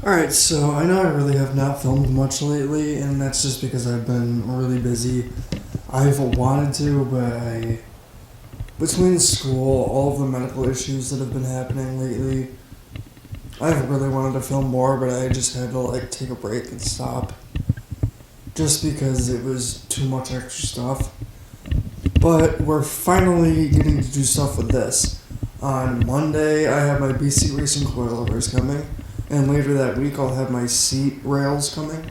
Alright, so I know I really have not filmed much lately, and that's just because I've been really busy. I've wanted to, but between school, all of the medical issues that have been happening lately, I've really wanted to film more, but I just had to take a break and stop. Just because it was too much extra stuff. But we're finally getting to do stuff with this. On Monday, I have my BC Racing coilovers coming. And later that week, I'll have my seat rails coming,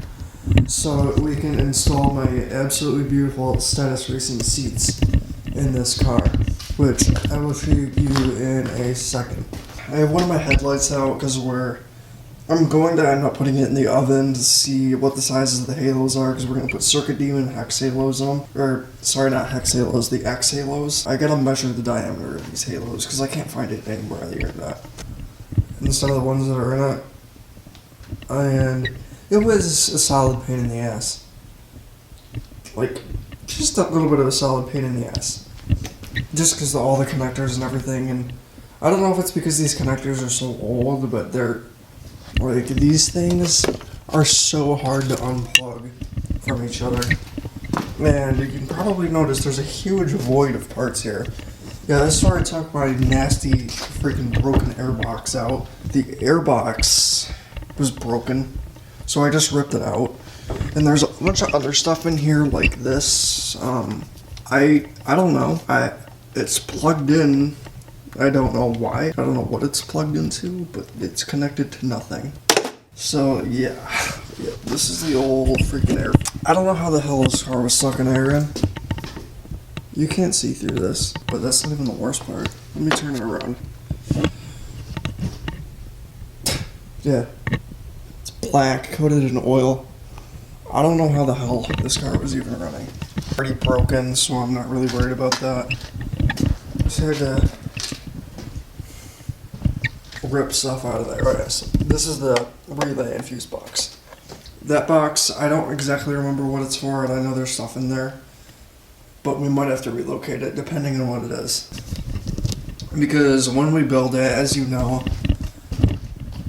so we can install my absolutely beautiful Status Racing seats in this car, which I will show you in a second. I have one of my headlights out because I'm going to end up putting it in the oven to see what the sizes of the halos are, because we're going to put Circuit Demon hex halos on them. Or, sorry, not hex halos, the X halos. I gotta measure the diameter of these halos because I can't find it anywhere on the internet. Instead of the ones that are in it. And it was a solid pain in the ass. Just a little bit of a solid pain in the ass. Just because of all the connectors and everything. And I don't know if it's because these connectors are so old, but these things are so hard to unplug from each other. And you can probably notice there's a huge void of parts here. Yeah, that's where I took my nasty freaking broken airbox out. The airbox was broken, so I just ripped it out. And there's a bunch of other stuff in here like this. I don't know. It's plugged in. I don't know why. I don't know what it's plugged into, but it's connected to nothing. So yeah, this is the old freaking air. I don't know how the hell this car was sucking air in. You can't see through this, but that's not even the worst part. Let me turn it around. Yeah. It's black, coated in oil. I don't know how the hell this car was even running. Pretty broken, so I'm not really worried about that. Just had to rip stuff out of there. Alright, so this is the relay and fuse box. That box, I don't exactly remember what it's for, and I know there's stuff in there. But we might have to relocate it, depending on what it is. Because when we build it, as you know,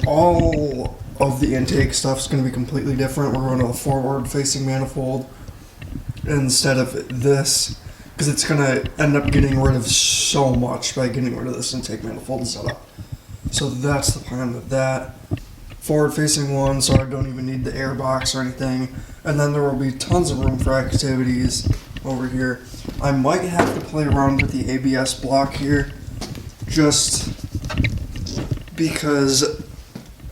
all of the intake stuff's going to be completely different. We're going to a forward-facing manifold instead of this, because it's going to end up getting rid of so much by getting rid of this intake manifold setup. So that's the plan with that. Forward-facing one, so I don't even need the air box or anything. And then there will be tons of room for activities over here. I might have to play around with the ABS block here, just because,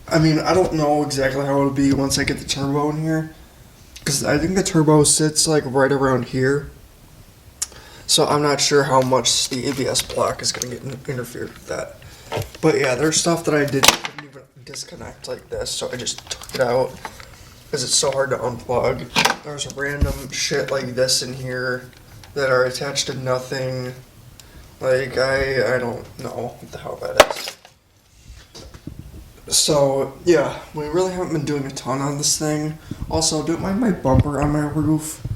I don't know exactly how it'll be once I get the turbo in here, because I think the turbo sits right around here, so I'm not sure how much the ABS block is going to get interfered with that. But yeah, there's stuff that I couldn't even disconnect like this, so I just took it out because it's so hard to unplug. There's random shit like this in here that are attached to nothing. I don't know what the hell that is. So yeah, we really haven't been doing a ton on this thing. Also, don't mind my bumper on my roof.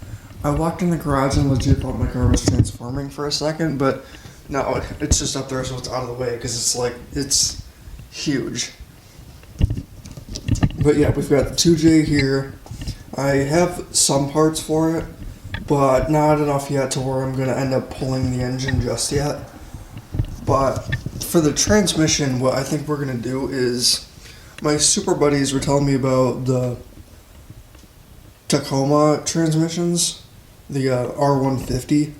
I walked in the garage and legit thought my car was transforming for a second, but no, it's just up there so it's out of the way because it's huge. But yeah, we've got the 2J here. I have some parts for it, but not enough yet to where I'm going to end up pulling the engine just yet. But for the transmission, what I think we're going to do is, my super buddies were telling me about the Tacoma transmissions, the R150,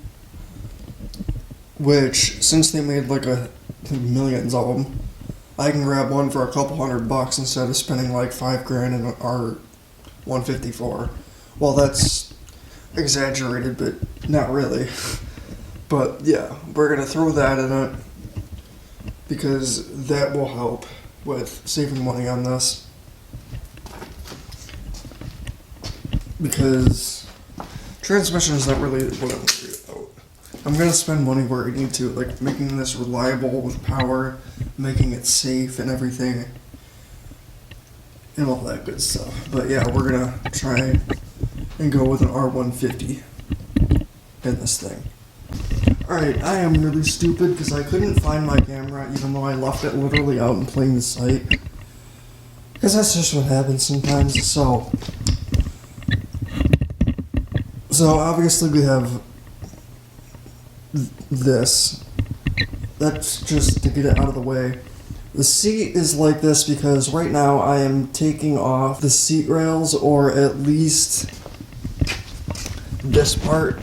which, since they made millions of them, I can grab one for a couple $100 instead of spending $5,000 in an R154. Well, that's exaggerated, but not really. But yeah, we're gonna throw that in it because that will help with saving money on this. Because transmission is not really what I'm worried about. I'm gonna spend money where I need to, making this reliable with power, making it safe and everything, and all that good stuff. But yeah, we're gonna try and go with an R150 in this thing. Alright, I am really stupid because I couldn't find my camera even though I left it literally out in plain sight. Because that's just what happens sometimes. So obviously we have this. That's just to get it out of the way. The seat is like this because right now I am taking off the seat rails, or at least this part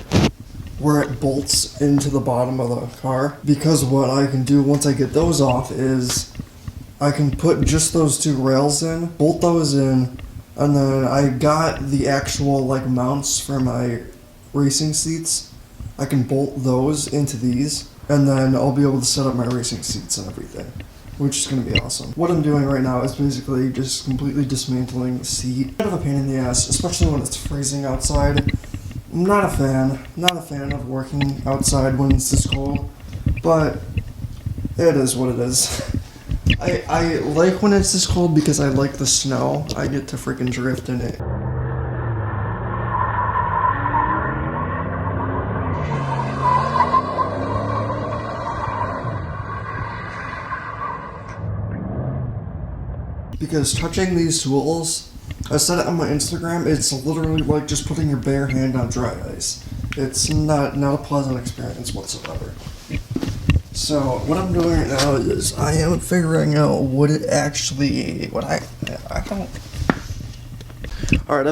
where it bolts into the bottom of the car. Because what I can do once I get those off is I can put just those two rails in, bolt those in, and then I got the actual like mounts for my racing seats. I can bolt those into these, and then I'll be able to set up my racing seats and everything, which is going to be awesome. What I'm doing right now is basically just completely dismantling the seat. Kind of a pain in the ass, especially when it's freezing outside. I'm not a fan of working outside when it's this cold, but it is what it is. I like when it's this cold because I like the snow. I get to freaking drift in it. Because touching these tools, I said it on my Instagram, it's literally like just putting your bare hand on dry ice. It's not a pleasant experience whatsoever. So what I'm doing right now is I am figuring out what I don't. Alright,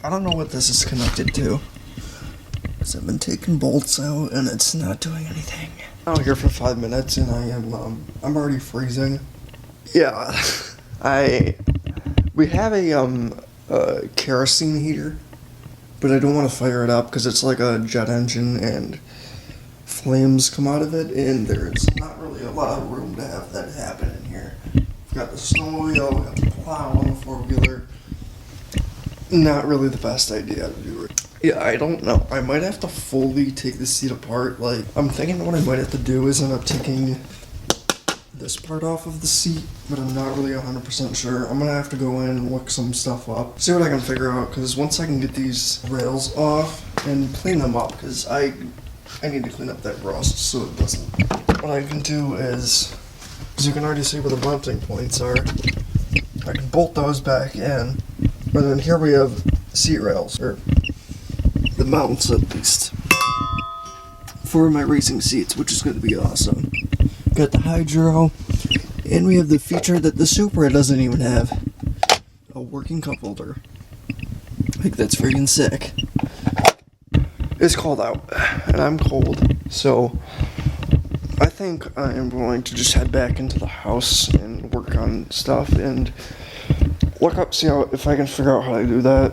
I don't know what this is connected to, because I've been taking bolts out and it's not doing anything. I'm out here for 5 minutes and I'm already freezing. Yeah, we have a kerosene heater, but I don't want to fire it up because it's like a jet engine and flames come out of it, and there's not really a lot of room to have that happen in here. We've got the snowmobile, we've got the plow on the four-wheeler. Not really the best idea to do it. Yeah, I don't know. I might have to fully take the seat apart. Like, I'm thinking what I might have to do is end up taking this part off of the seat, but I'm not really 100% sure. I'm gonna have to go in and look some stuff up, see what I can figure out, because once I can get these rails off and clean them up, because I need to clean up that rust so it doesn't. What I can do is, as you can already see where the mounting points are, I can bolt those back in, and then here we have seat rails, or the mounts at least, for my racing seats, which is going to be awesome. Got the hydro, and we have the feature that the Supra doesn't even have, a working cup holder. Like, that's freaking sick. It's cold out, and I'm cold, so I think I am going to just head back into the house and work on stuff and look up, see if I can figure out how to do that.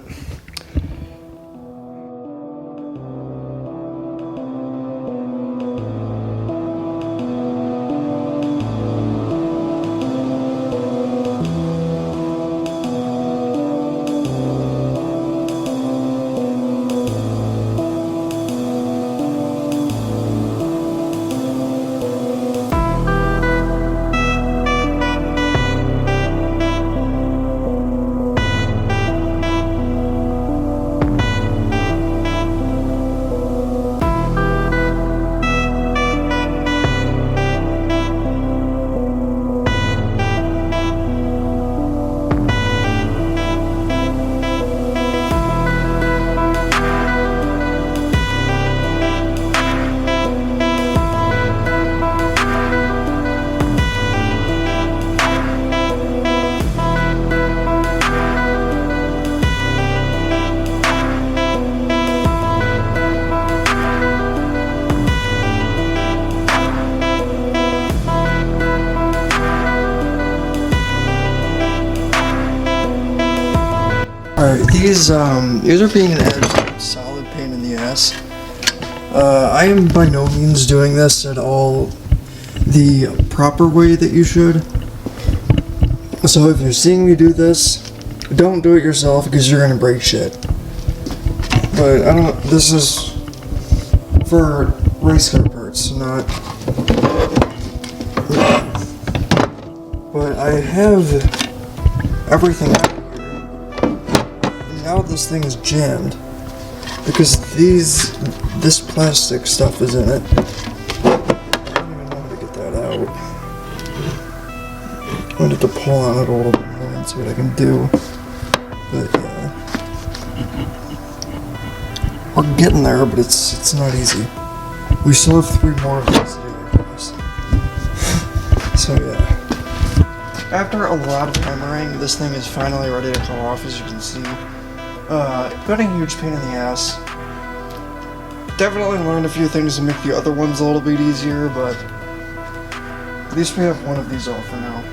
Alright, these are being an absolute solid pain in the ass. I am by no means doing this at all the proper way that you should. So if you're seeing me do this, don't do it yourself because you're gonna break shit. But this is for race car parts, not. But I have everything out here. And now this thing is jammed because this plastic stuff is in it. I don't even know how to get that out. wanted to pull on it a little bit more and see what I can do. But yeah. We're getting there, but it's not easy. We still have 3 more of these to do, I promise. So yeah. After a lot of hammering, this thing is finally ready to come off, as you can see. Been a huge pain in the ass. Definitely learned a few things to make the other ones a little bit easier, but at least we have one of these off for now.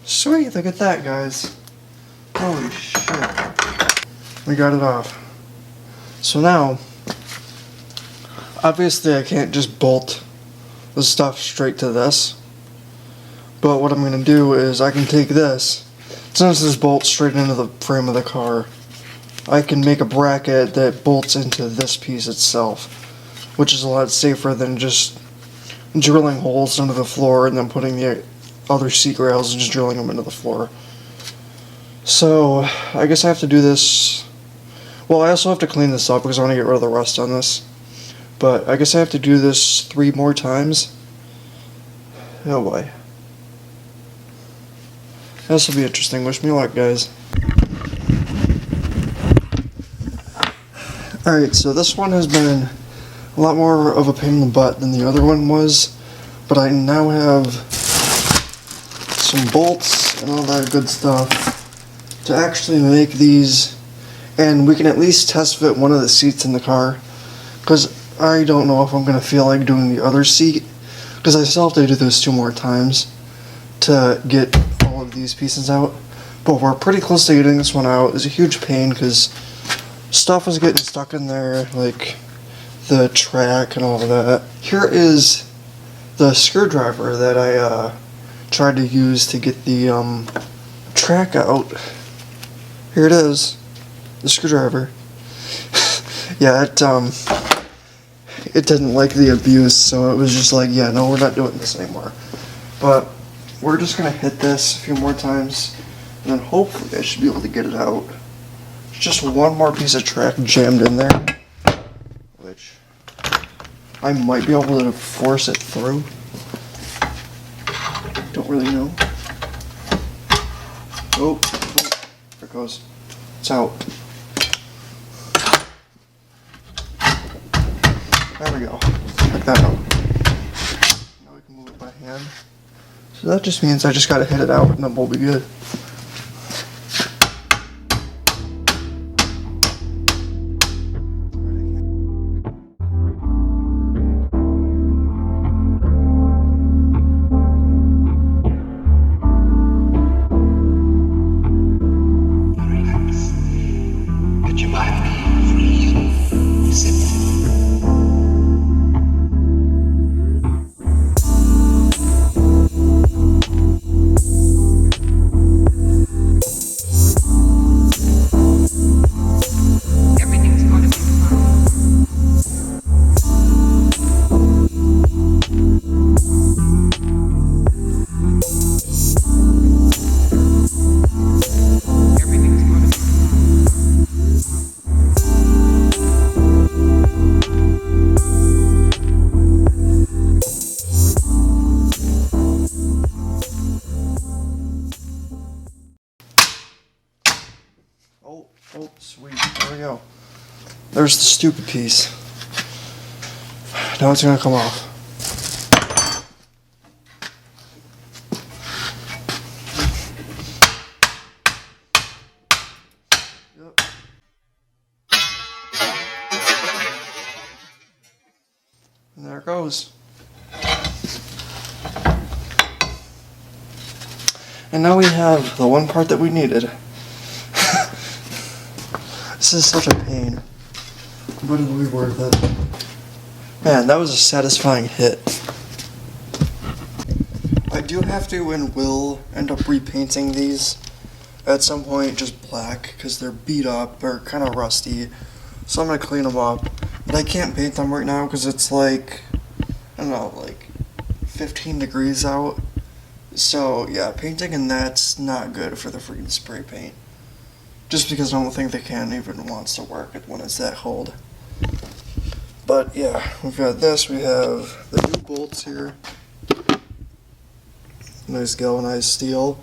Sweet, look at that, guys. Holy shit. We got it off. So now, obviously I can't just bolt the stuff straight to this. But what I'm going to do is I can take this, since this bolts straight into the frame of the car, I can make a bracket that bolts into this piece itself, which is a lot safer than just drilling holes into the floor and then putting the other seat rails and just drilling them into the floor. So I guess I have to do this. Well, I also have to clean this up because I want to get rid of the rust on this. But I guess I have to do this 3 more times. Oh boy. This will be interesting. Wish me luck, guys. Alright, so this one has been a lot more of a pain in the butt than the other one was. But I now have some bolts and all that good stuff to actually make these, and we can at least test fit one of the seats in the car, because I don't know if I'm going to feel like doing the other seat, because I still have to do this 2 more times to get all of these pieces out. But we're pretty close to getting this one out. It's a huge pain because stuff was getting stuck in there, like the track and all of that. Here is the screwdriver that I tried to use to get the track out. Here it is, the screwdriver. Yeah, it didn't like the abuse, so it was just like, yeah, no, we're not doing this anymore. But we're just gonna hit this a few more times, and then hopefully I should be able to get it out. There's just one more piece of track jammed in there, which I might be able to force it through. Don't really know. Oh, there it goes. It's out. There we go. Check that out. Now we can move it by hand. So that just means I just gotta hit it out and then we'll be good. Oh, sweet. There we go. There's the stupid piece. Now it's gonna come off. Yep. And there it goes. And now we have the one part that we needed. This is such a pain, but it'll be worth it. Man, that was a satisfying hit. I do have to and will end up repainting these at some point, just black, because they're beat up, they're kind of rusty. So I'm gonna clean them up. But I can't paint them right now because it's like, I don't know, like 15 degrees out. So yeah, painting and that's not good for the freaking spray paint. Just because I don't think the can even wants to work when it's that cold. But yeah, we've got this. We have the new bolts here. Nice galvanized steel.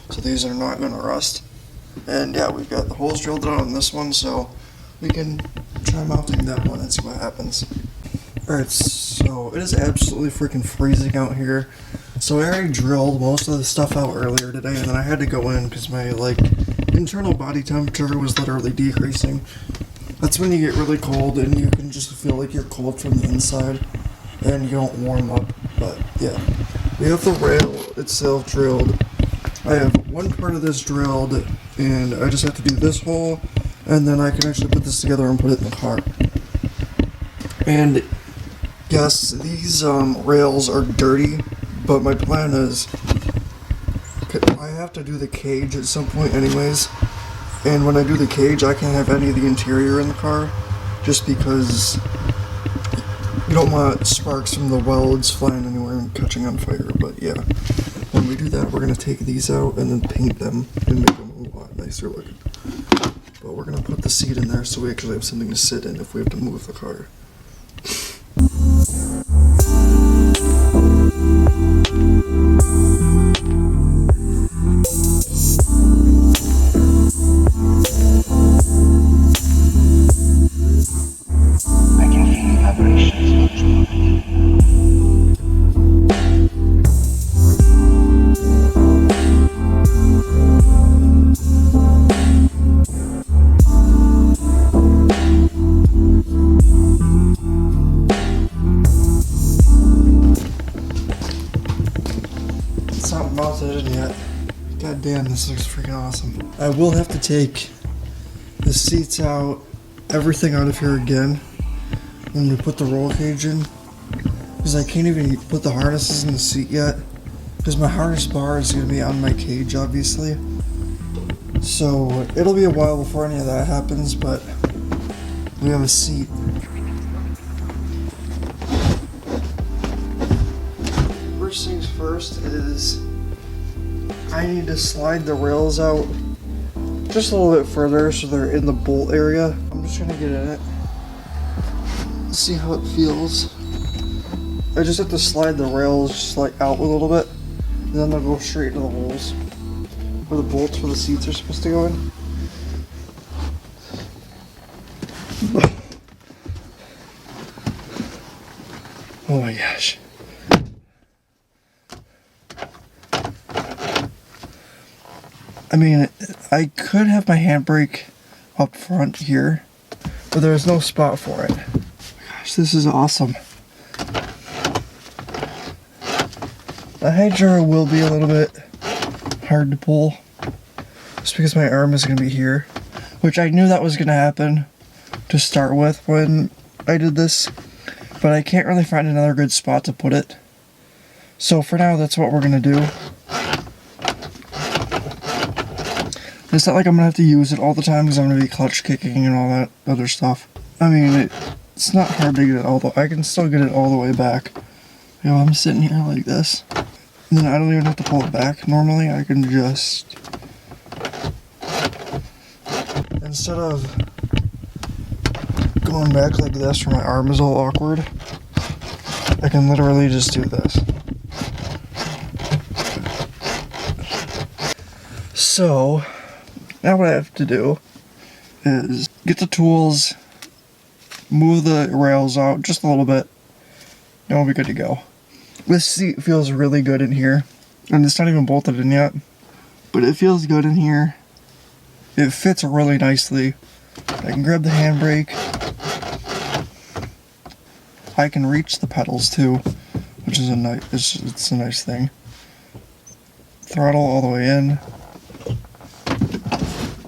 So these are not going to rust. And yeah, we've got the holes drilled out on this one, so we can try mounting that one and see what happens. Alright, so it is absolutely freaking freezing out here. So I already drilled most of the stuff out earlier today, and then I had to go in because my internal body temperature was literally decreasing. That's when you get really cold and you can just feel like you're cold from the inside and you don't warm up. But yeah, we have the rail itself drilled. I have one part of this drilled and I just have to do this hole, and then I can actually put this together and put it in the car. And yes, these rails are dirty, but my plan is I have to do the cage at some point anyways. And when I do the cage, I can't have any of the interior in the car, just because you don't want sparks from the welds flying anywhere and catching on fire. But yeah, when we do that, we're going to take these out and then paint them and make them a lot nicer looking. But we're going to put the seat in there so we actually have something to sit in if we have to move the car. It's not mounted in yet. God damn, this looks freaking awesome. I will have to take the seats out, everything out of here again when we put the roll cage in, because I can't even put the harnesses in the seat yet, because my harness bar is going to be on my cage obviously. So it'll be a while before any of that happens, but we have a seat. First things first is I need to slide the rails out just a little bit further so they're in the bolt area. I'm just gonna get in it, see how it feels. I just have to slide the rails just like out a little bit, and then they'll go straight into the holes where the bolts for the seats are supposed to go in. Oh my gosh. I mean, I could have my handbrake up front here, but there's no spot for it. Gosh, this is awesome. The hydro will be a little bit hard to pull, just because my arm is going to be here, which I knew that was going to happen to start with when I did this, but I can't really find another good spot to put it. So for now, that's what we're going to do. It's not like I'm going to have to use it all the time because I'm going to be clutch kicking and all that other stuff. I mean, it's not hard to get it all the way. I can still get it all the way back. You know, I'm sitting here like this. And then I don't even have to pull it back. Normally, I can just... Instead of going back like this where my arm is all awkward, I can literally just do this. So... now what I have to do is get the tools, move the rails out just a little bit, and we'll be good to go. This seat feels really good in here, and it's not even bolted in yet, but it feels good in here. It fits really nicely. I can grab the handbrake. I can reach the pedals too, which is it's a nice thing. Throttle all the way in.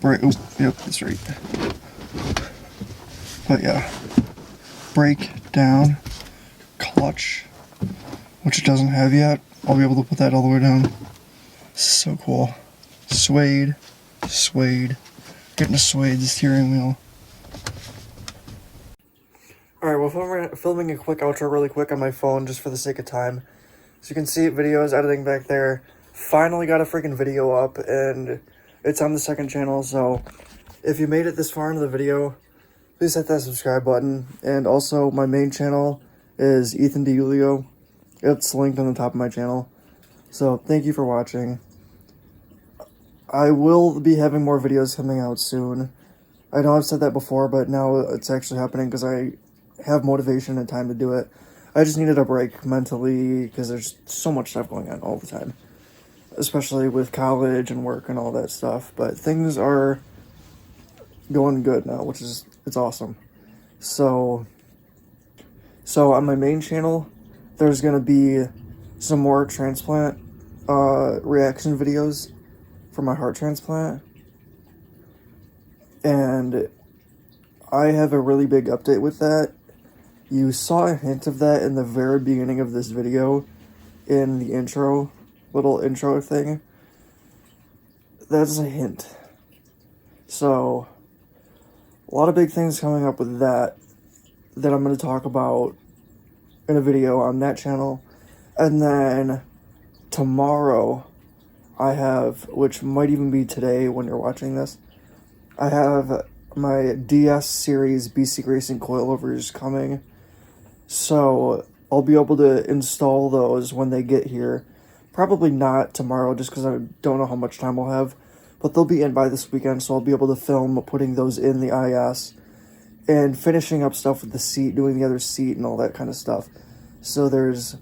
Brake, oh, yep, that's right. But yeah, brake down, clutch, which it doesn't have yet. I'll be able to put that all the way down. This is so cool. Suede, getting a suede steering wheel. filming a quick outro really quick on my phone just for the sake of time. So you can see videos editing back there. Finally got a freaking video up, and it's on the second channel, so if you made it this far into the video, please hit that subscribe button. And also, my main channel is EthanDiiulio. It's linked on the top of my channel. So, thank you for watching. I will be having more videos coming out soon. I know I've said that before, but now it's actually happening because I have motivation and time to do it. I just needed a break mentally because there's so much stuff going on all the time. Especially with college and work and all that stuff. But things are going good now, which is, it's awesome. So on my main channel, there's going to be some more transplant reaction videos for my heart transplant. And I have a really big update with that. You saw a hint of that in the very beginning of this video in the intro, little intro thing. That's a hint. So, a lot of big things coming up with that I'm going to talk about in a video on that channel. And then tomorrow I have, which might even be today when you're watching this, I have my DS series BC Racing coilovers coming. So I'll be able to install those when they get here. Probably not tomorrow just because I don't know how much time I'll have. But they'll be in by this weekend, so I'll be able to film putting those in the IS. And finishing up stuff with the seat, doing the other seat and all that kind of stuff. So there's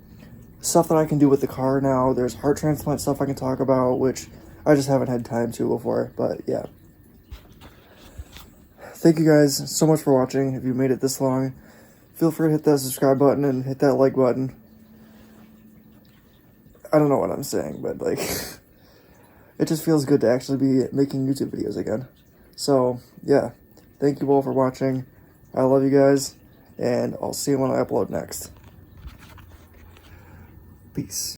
stuff that I can do with the car now. There's heart transplant stuff I can talk about, which I just haven't had time to before. But yeah. Thank you guys so much for watching. If you made it this long, feel free to hit that subscribe button and hit that like button. I don't know what I'm saying, but like, it just feels good to actually be making YouTube videos again. So yeah, thank you all for watching. I love you guys, and I'll see you when I upload next. Peace.